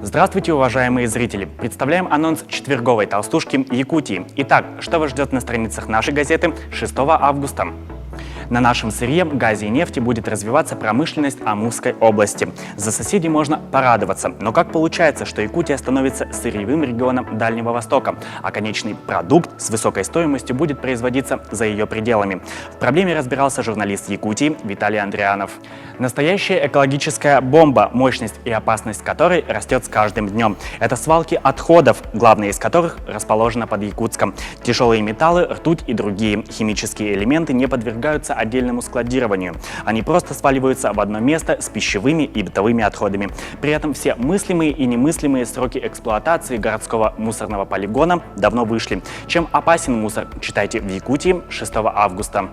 Здравствуйте, уважаемые зрители! Представляем анонс четверговой толстушки Якутии. Итак, что вас ждет на страницах нашей газеты 6 августа? На нашем сырье, газе и нефти будет развиваться промышленность Амурской области. За соседей можно порадоваться. Но как получается, что Якутия становится сырьевым регионом Дальнего Востока, а конечный продукт с высокой стоимостью будет производиться за ее пределами? В проблеме разбирался журналист Якутии Виталий Андрианов. Настоящая экологическая бомба, мощность и опасность которой растет с каждым днем. Это свалки отходов, главная из которых расположена под Якутском. Тяжелые металлы, ртуть и другие химические элементы не подвергаются отдельному складированию. Они просто сваливаются в одно место с пищевыми и бытовыми отходами. При этом все мыслимые и немыслимые сроки эксплуатации городского мусорного полигона давно вышли. Чем опасен мусор, читайте в Якутии 6 августа.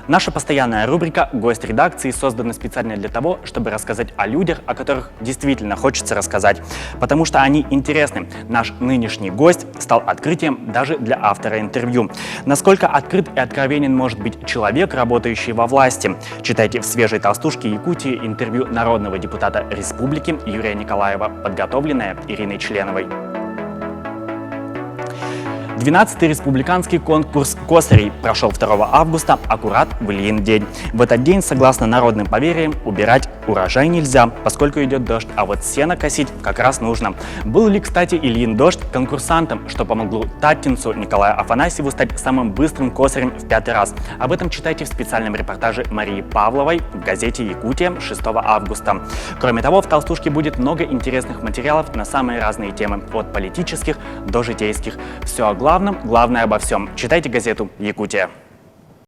Наша постоянная рубрика «Гость редакции» создана специально для того, чтобы рассказать о людях, о которых действительно хочется рассказать, потому что они интересны. Наш нынешний гость стал открытием даже для автора интервью. Насколько открыт и откровенен может быть человек, работающий во власти? Читайте в свежей толстушке Якутии интервью народного депутата республики Юрия Николаева, подготовленное Ириной Членовой. 12-й республиканский конкурс косарей прошел 2 августа, аккурат в Ильин день. В этот день, согласно народным поверьям, убирать урожай нельзя, поскольку идет дождь, а вот сено косить как раз нужно. Был ли, кстати, Ильин дождь конкурсантом, что помогло татинцу Николаю Афанасьеву стать самым быстрым косарем в 5-й раз? Об этом читайте в специальном репортаже Марии Павловой в газете «Якутия» 6 августа. Кроме того, в толстушке будет много интересных материалов на самые разные темы, от политических до житейских. Все о главном, главное обо всем. Читайте газету «Якутия».